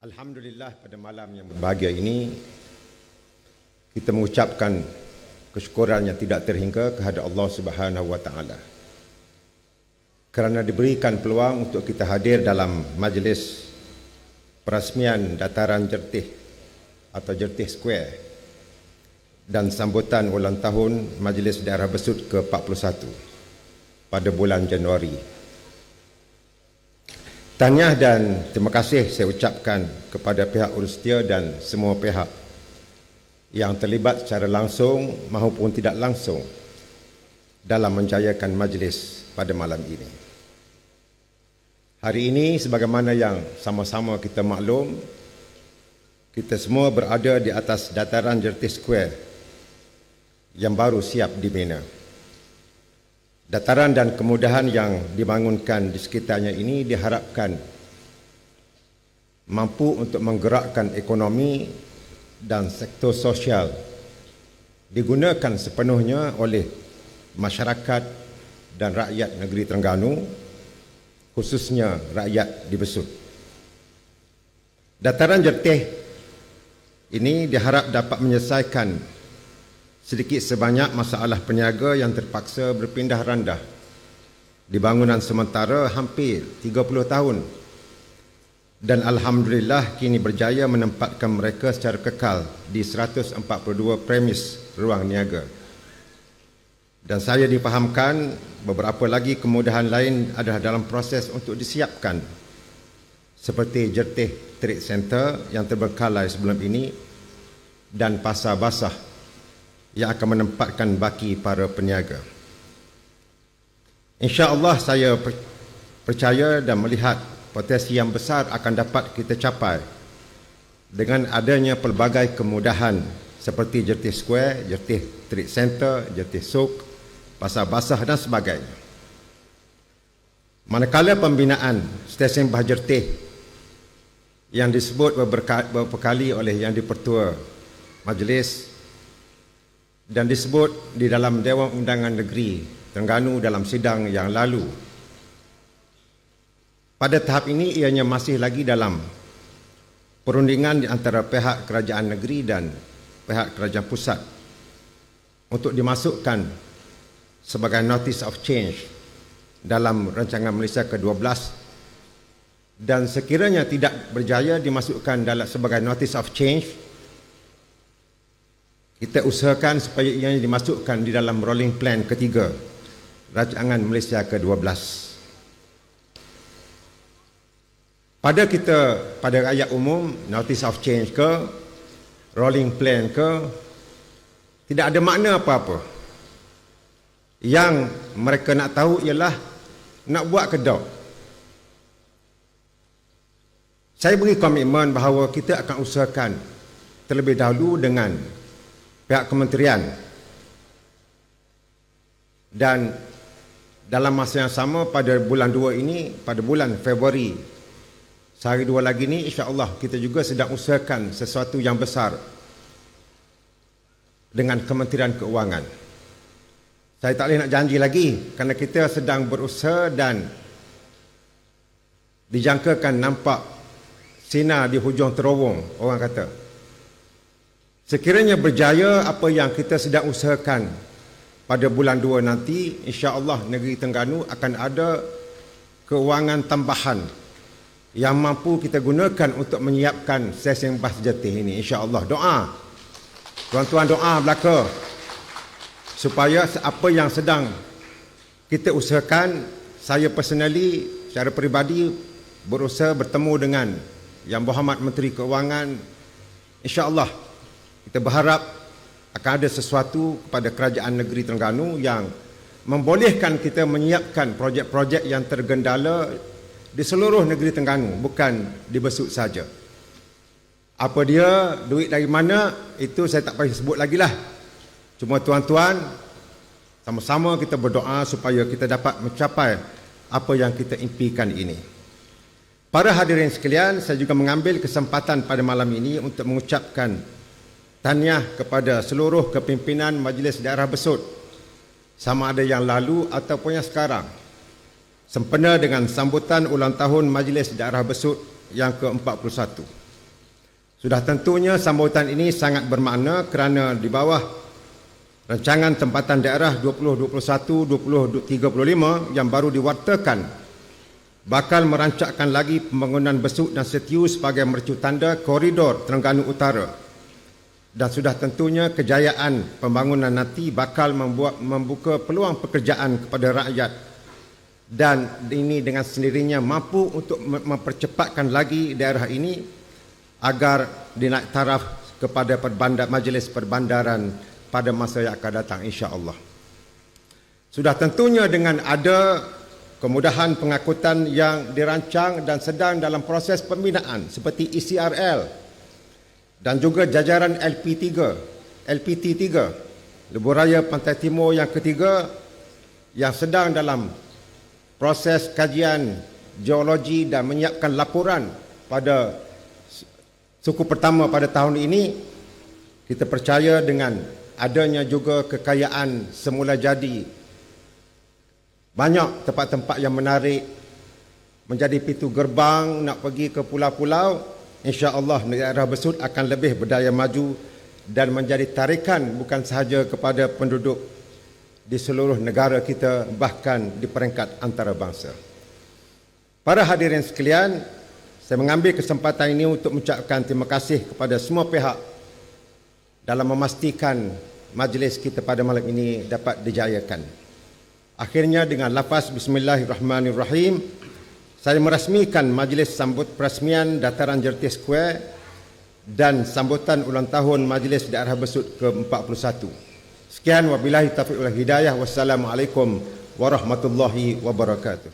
Alhamdulillah, pada malam yang berbahagia ini kita mengucapkan kesyukuran yang tidak terhingga kehadrat Allah Subhanahu wa taala kerana diberikan peluang untuk kita hadir dalam majlis perasmian Dataran Jertih atau Jertih Square dan sambutan ulang tahun Majlis Daerah Besut ke-41 pada bulan Januari. Tahniah dan terima kasih saya ucapkan kepada pihak Urustia dan semua pihak yang terlibat secara langsung maupun tidak langsung dalam menjayakan majlis pada malam ini. Hari ini sebagaimana yang sama-sama kita maklum, kita semua berada di atas dataran Jertih Square yang baru siap dibina. Dataran dan kemudahan yang dibangunkan di sekitarnya ini diharapkan mampu untuk menggerakkan ekonomi dan sektor sosial digunakan sepenuhnya oleh masyarakat dan rakyat negeri Terengganu, khususnya rakyat di Besut. Dataran Jertih ini diharap dapat menyelesaikan sedikit sebanyak masalah peniaga yang terpaksa berpindah randah di bangunan sementara hampir 30 tahun dan alhamdulillah kini berjaya menempatkan mereka secara kekal di 142 premis ruang niaga. Dan saya dipahamkan beberapa lagi kemudahan lain adalah dalam proses untuk disiapkan seperti Jertih Trade Center yang terbengkalai sebelum ini dan pasar basah yang akan menempatkan baki para peniaga. InsyaAllah saya percaya dan melihat potensi yang besar akan dapat kita capai dengan adanya pelbagai kemudahan seperti Jertih Square, Jertih Trade Center, Jertih Suk, pasar basah dan sebagainya. Manakala pembinaan stesen Bah Jertih yang disebut beberapa kali oleh Yang di-Pertua Majlis dan disebut di dalam Dewan Undangan Negeri Terengganu dalam sidang yang lalu. Pada tahap ini ianya masih lagi dalam perundingan di antara pihak kerajaan negeri dan pihak kerajaan pusat untuk dimasukkan sebagai notice of change dalam rancangan Malaysia ke-12 dan sekiranya tidak berjaya dimasukkan dalam sebagai notice of change, kita usahakan supaya ianya dimasukkan di dalam rolling plan ketiga rancangan Malaysia ke-12. Pada rakyat umum, notice of change ke, rolling plan ke, tidak ada makna apa-apa. Yang mereka nak tahu ialah nak buat ke tak. Saya beri komitmen bahawa kita akan usahakan terlebih dahulu dengan pihak kementerian dan dalam masa yang sama pada bulan 2 ini, pada bulan Februari, sehari 2 lagi ni, insya-Allah kita juga sedang usahakan sesuatu yang besar dengan Kementerian Keuangan. Saya tak boleh nak janji lagi kerana kita sedang berusaha dan dijangkakan nampak sinar di hujung terowong, orang kata. Sekiranya berjaya apa yang kita sedang usahakan pada bulan 2 nanti, insya-Allah negeri Terengganu akan ada keuangan tambahan yang mampu kita gunakan untuk menyiapkan stesen Bah Jertih ini, insya-Allah. Doa. Tuan-tuan doa belaka supaya apa yang sedang kita usahakan, saya personally secara peribadi berusaha bertemu dengan Yang Berhormat Menteri Keuangan, insya-Allah kita berharap akan ada sesuatu kepada kerajaan negeri Terengganu yang membolehkan kita menyiapkan projek-projek yang tergendala di seluruh negeri Terengganu, bukan di Besut saja. Apa dia, duit dari mana, itu saya tak payah sebut lagi lah. Cuma tuan-tuan, sama-sama kita berdoa supaya kita dapat mencapai apa yang kita impikan ini. Para hadirin sekalian, saya juga mengambil kesempatan pada malam ini untuk mengucapkan tahniah kepada seluruh kepimpinan Majlis Daerah Besut, sama ada yang lalu ataupun yang sekarang, sempena dengan sambutan ulang tahun Majlis Daerah Besut yang ke-41. Sudah tentunya sambutan ini sangat bermakna kerana di bawah Rancangan Tempatan Daerah 2021-2035 yang baru diwartakan bakal merancangkan lagi pembangunan besuk dan setiu sebagai mercu tanda koridor Terengganu Utara. Dan sudah tentunya kejayaan pembangunan nanti bakal membuka peluang pekerjaan kepada rakyat, dan ini dengan sendirinya mampu untuk mempercepatkan lagi daerah ini agar dinaik taraf kepada majlis perbandaran pada masa yang akan datang, insya-Allah. Sudah tentunya dengan ada kemudahan pengangkutan yang dirancang dan sedang dalam proses pembinaan seperti ECRL dan juga jajaran LPT3, Lebuh Raya Pantai Timur yang ketiga yang sedang dalam proses kajian geologi dan menyiapkan laporan pada suku pertama pada tahun ini. Kita percaya dengan adanya juga kekayaan semula jadi, banyak tempat-tempat yang menarik menjadi pintu gerbang nak pergi ke pulau-pulau, insya-Allah daerah Besut akan lebih berdaya maju dan menjadi tarikan bukan sahaja kepada penduduk di seluruh negara kita, bahkan di peringkat antarabangsa. Para hadirin sekalian, saya mengambil kesempatan ini untuk mengucapkan terima kasih kepada semua pihak dalam memastikan majlis kita pada malam ini dapat dijayakan. Akhirnya dengan lafaz Bismillahirrahmanirrahim, saya merasmikan majlis sambut perasmian Dataran Jertih Square dan sambutan ulang tahun Majlis Daerah Besut ke-41. Sekian, wabillahi taufiq wal hidayah. Wassalamualaikum warahmatullahi wabarakatuh.